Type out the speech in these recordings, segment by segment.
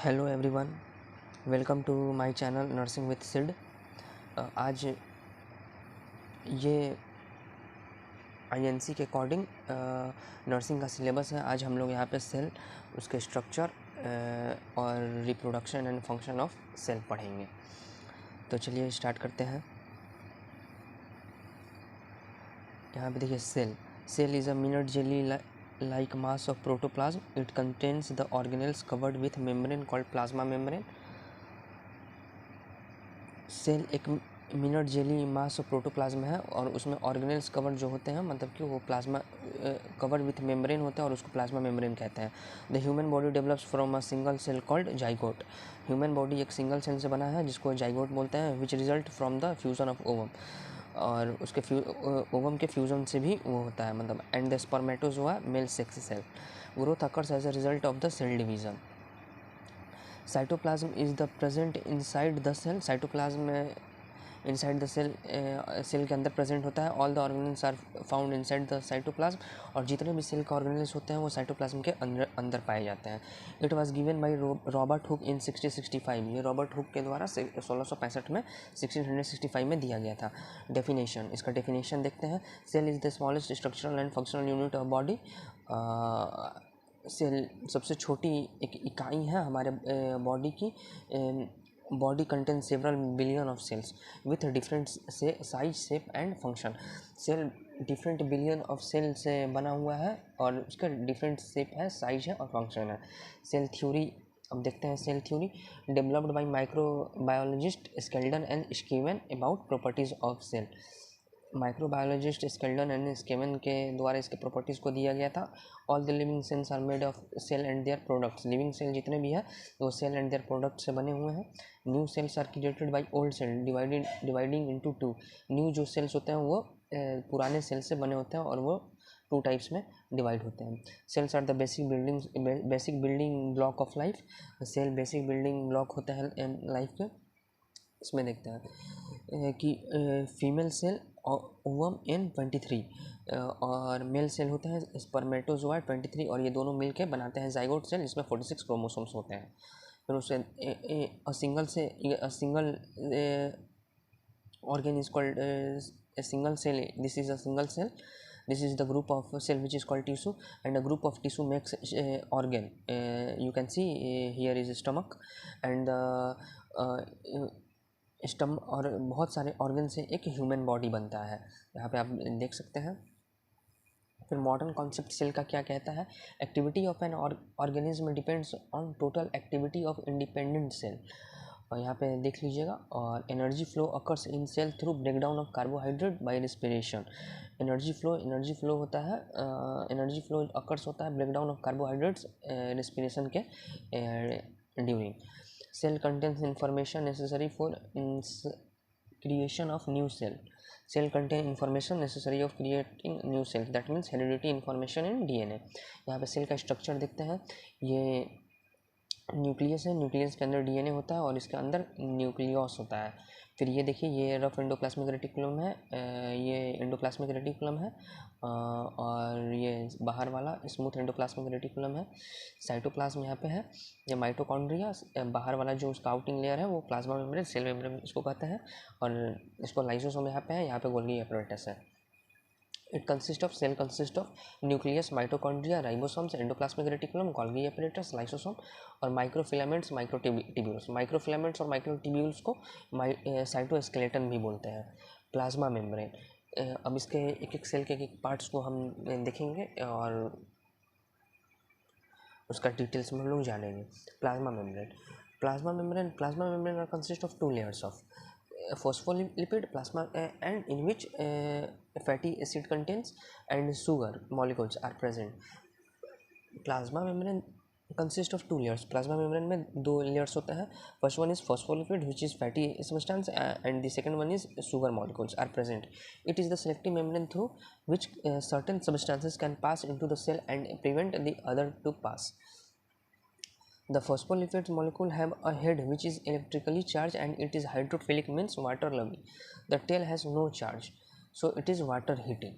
Hello everyone, welcome to my channel nursing with Sid. आज ये INC के अकॉर्डिंग नर्सिंग का सिलेबस है। आज हम लोग यहाँ पे सेल, उसके स्ट्रक्चर और reproduction and function of cell पढ़ेंगे। तो चलिए स्टार्ट करते हैं। यहाँ पे देखिए cell is a minute jelly like mass of protoplasm. It contains the organelles covered with membrane called plasma membrane. Cell एक minute jelly mass of protoplasm है और उसमें ऑर्गेनेल्स कवर्ड जो होते हैं, मतलब कि वो प्लाज्मा कवर्ड विथ मेम्ब्रेन होता है और उसको प्लाज्मा मेम्ब्रेन कहते हैं। The human body develops from a single cell called zygote. Human body एक सिंगल सेल से बना है जिसको जाइगोट बोलते हैं, which result from the fusion of ovum. और उसके ओवम के फ्यूजन से भी वो होता है, मतलब and the spermatozoa male sex cell. Growth occurs as a result of the cell division. Cytoplasm is the present inside the cell. Cytoplasm में इनसाइड द सेल, सेल के अंदर प्रेजेंट होता है। All the organelles are found inside the cytoplasm. और जितने भी cell के organelles होते हैं वो साइटोप्लाज्म के अंदर पाए जाते हैं। It was given by Robert Hooke in 1665। ये रॉबर्ट हुक के द्वारा 1665 में 1665 में दिया गया था। डेफिनेशन, इसका डेफिनेशन देखते हैं। Cell is the smallest structural and functional unit of body. Cell सबसे छोटी एक इकाई है हमारे बॉडी की। Body contain several billion of cells with different से size, shape and function. Cell different billion of cell से बना हुआ है और उसका डिफरेंट शेप है, साइज है और फंक्शन है। सेल थ्योरी, अब देखते हैं cell theory. Developed by microbiologist Schleiden and Schwann about properties of cell. Microbiologist Schleiden and Schwann के द्वारा इसके प्रॉपर्टीज़ को दिया गया था। All the living cells are made of cell and their products. Living cell जितने भी है वो सेल एंड देयर प्रोडक्ट से बने हुए हैं। New cells are created by old cell dividing into two. New जो सेल्स होते हैं वो पुराने सेल से बने होते हैं और वो टू टाइप्स में डिवाइड होते हैं। Cells are the basic building block of life. Cell basic building block होता है लाइफ के। इसमें देखते हैं कि फीमेल सेल ओवम एन 23 और मेल सेल होता है स्पर्मेटोजोआ 23, और ये दोनों मिलकर बनाते हैं जाइगोट सेल, जिसमें 46 क्रोमोसोम्स होते हैं। फिर उससे single organ is called a single cell. This is a single cell. This is the group of cell which is called tissue, and a group of tissue makes organ. You can see here is stomach, and stomach और बहुत सारे organ से एक human body बनता है। यहाँ पे आप देख सकते हैं। फिर मॉडर्न कॉन्सेप्ट सेल का क्या कहता है। Activity of an organism depends on total activity of independent cell. और यहाँ पे देख लीजिएगा। और energy flow occurs in cell through breakdown of carbohydrate by respiration. Energy flow होता है, एनर्जी फ्लो अकर्स होता है ब्रेकडाउन ऑफ कार्बोहाइड्रेट्स रेस्पिरेशन के during. Cell contains information necessary for creation of new cell. Cell contain information necessary of creating new cells, that means heredity information in DNA। यहाँ पे cell का structure देखते हैं। ये nucleus है, nucleus के अंदर डीएनए होता है और इसके अंदर न्यूक्लियस होता है। फिर ये देखिए, ये रफ एंडोप्लाज्मिक रेटिकुलम है, ये एंडोप्लाज्मिक रेटिकुलम है, और ये बाहर वाला स्मूथ एंडोप्लाज्मिक रेटिकुलम है। साइटोप्लाज्म यहाँ पे है। ये माइटोकॉन्ड्रिया, बाहर वाला जो उसका आउटिंग लेयर है वो प्लाज्मा मेम्ब्रेन, सेल मेम्ब्रेन इसको कहते हैं। और इसको लाइसोसोम यहाँ पे है, यहाँ पे गोल्गी एपरेटस है। It consists of cell consists of nucleus, mitochondria, ribosomes, endoplasmic reticulum, Golgi apparatus, lysosome और माइक्रोफिलामेंट्स, माइक्रोट्यूब्यूल्स। माइक्रोफिलामेंट्स और माइक्रोट्यूब्यूल्स को साइटोस्केलेटन भी बोलते हैं। प्लाज्मा मेम्ब्रेन, अब इसके एक एक सेल के एक पार्ट्स को हम देखेंगे और उसका डिटेल्स में हम लोग जानेंगे। Plasma membrane are consist of 2 layers of phospholipid plasma, and in which fatty acid contains and sugar molecules are present. Plasma membrane consist of 2 layers. Plasma membrane में 2 layers होता है. First one is phospholipid, which is fatty substance, and the second one is sugar molecules are present. It is the selective membrane through which certain substances can pass into the cell and prevent the other to pass. The phospholipid molecule have a head which is electrically charged and it is hydrophilic, means water loving. The tail has no charge, so it is water heating.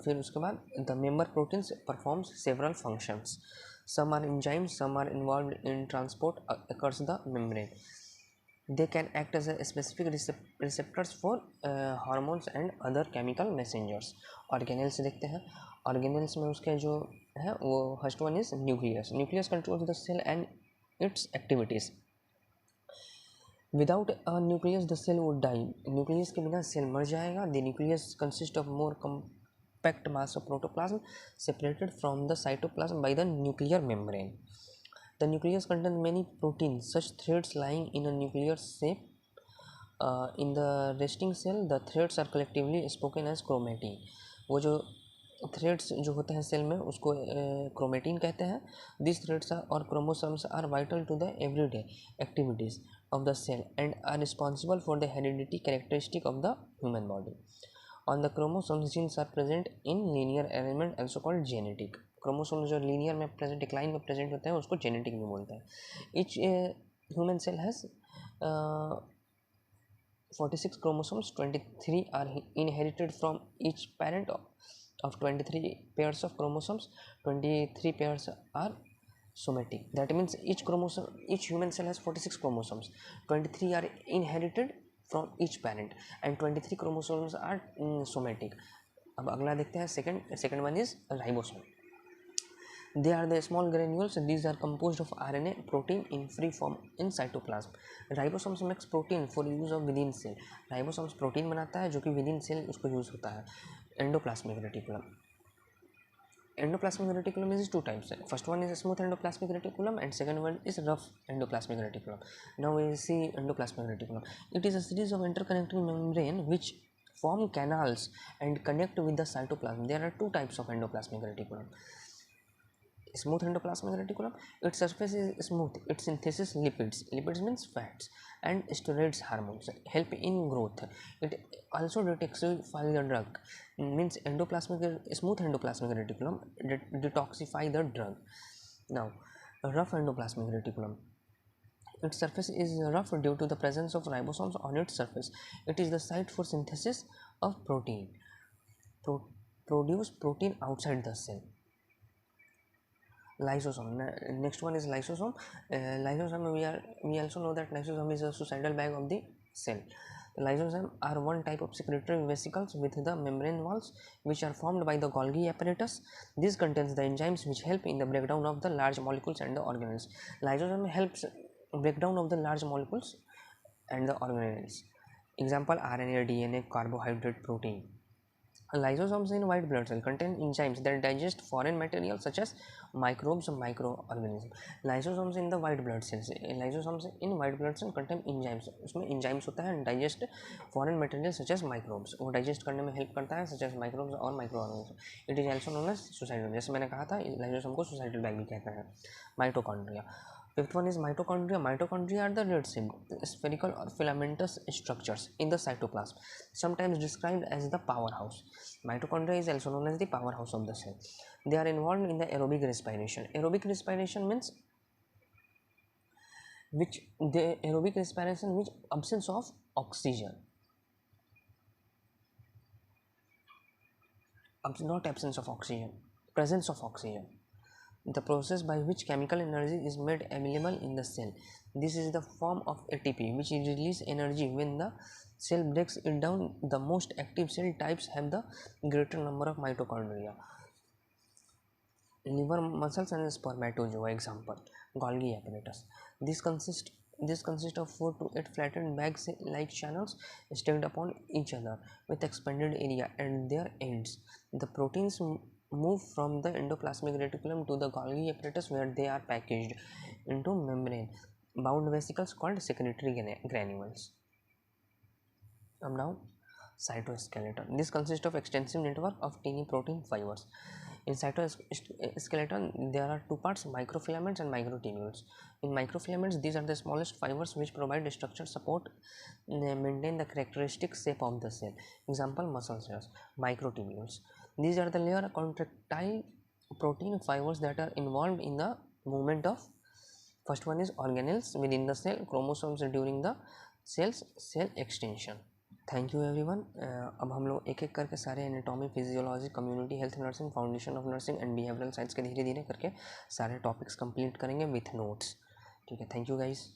फिर उसके बाद the member proteins performs several functions. Some are enzymes, some are involved in transport across the membrane. They can act as a specific receptors for hormones and other chemical messengers. Organelles देखते हैं. Organelles में उसके जो है वो first one is nucleus. Nucleus controls the cell and its activities. Without a nucleus the cell would die. Nucleus के बिना cell मर जाएगा. The nucleus consists of more compact mass of protoplasm separated from the cytoplasm by the nuclear membrane. The nucleus contains many proteins, such threads lying in a nuclear shape. In the resting cell, the threads are collectively spoken as chromatin. वो जो threads जो होते हैं cell में उसको chromatin कहते हैं. This threads और chromosomes are vital to the everyday activities of the cell and are responsible for the heredity characteristic of the human body. On the chromosomes, genes are present in linear arrangement, also called genetic. Chromosomes जो linear में present, decline में present होते हैं उसको genetic में बोलते हैं. Each human cell has 46 chromosomes. 23 are inherited from each parent of 23 pairs of chromosomes. 23 pairs are somatic. That means each human cell has 46 chromosomes. 23 are inherited from each parent and 23 chromosomes are somatic. अब अगला देखते हैं second one is ribosome. They are the small granules. These are composed of RNA protein in free form in cytoplasm. Ribosomes makes protein for use of within cell. Ribosomes protein बनाता है जो कि within cell उसको use होता है. Endoplasmic reticulum. Endoplasmic reticulum is two types. First one is smooth endoplasmic reticulum and second one is rough endoplasmic reticulum. Now we see endoplasmic reticulum. It is a series of interconnecting membrane which form canals and connect with the cytoplasm. There are two types of endoplasmic reticulum. Smooth endoplasmic reticulum, its surface is smooth. It synthesis lipids. Lipids means fats and steroids hormones help in growth. It also detoxify the drug. Means smooth endoplasmic reticulum detoxify the drug. Now, rough endoplasmic reticulum. Its surface is rough due to the presence of ribosomes on its surface. It is the site for synthesis of protein. Produce protein outside the cell. Lysosome. Next one is lysosome. Lysosome, we also know that lysosome is a suicidal bag of the cell. Lysosomes are one type of secretory vesicles with the membrane walls which are formed by the Golgi apparatus. This contains the enzymes which help in the breakdown of the large molecules and the organelles. Lysosome helps breakdown of the large molecules and the organelles. Example: RNA, DNA, carbohydrate, protein. Lysosomes in white blood cell contain enzymes that digest foreign material such as microbes and microorganisms. Lysosomes in the white blood cells. Lysosomes in white blood cell contain enzymes. उसमें enzymes होता है digest foreign material such as microbes. वो digest करने में help करता है such as microbes और microorganisms. It is also known as suicidal. जैसे मैंने कहा था lysosome को suicidal bag भी कहते हैं. Mitochondria. Fifth one is mitochondria. Mitochondria are the red spherical or filamentous structures in the cytoplasm, sometimes described as the powerhouse. Mitochondria is also known as the powerhouse of the cell. They are involved in the aerobic respiration. Aerobic respiration means which absence of oxygen. Not absence of oxygen, presence of oxygen. The process by which chemical energy is made available in the cell. This is the form of ATP which releases energy when the cell breaks it down. The most active cell types have the greater number of mitochondria. Liver, muscles and spermatozoa. Example: Golgi apparatus. This consists of 4 to 8 flattened bags like channels stacked upon each other with expanded area at their ends. The proteins move from the endoplasmic reticulum to the Golgi apparatus where they are packaged into membrane bound vesicles called secretory granules. Now, cytoskeleton. This consists of extensive network of tiny protein fibers. In cytoskeleton, there are two parts: microfilaments and microtubules. In microfilaments, these are the smallest fibers which provide structural support, maintain the characteristic shape of the cell. Example: muscle cells. Microtubules. These are the layer contractile protein fibers that are involved in the movement of, first one is organelles within the cell, chromosomes during the cell extension. Thank you everyone. अब हम लोग एक एक करके सारे anatomy, physiology, community health nursing, foundation of nursing and behavioural science के धीरे धीरे करके सारे टॉपिक्स कंप्लीट करेंगे विथ नोट्स। ठीक है, थैंक यू गाइस।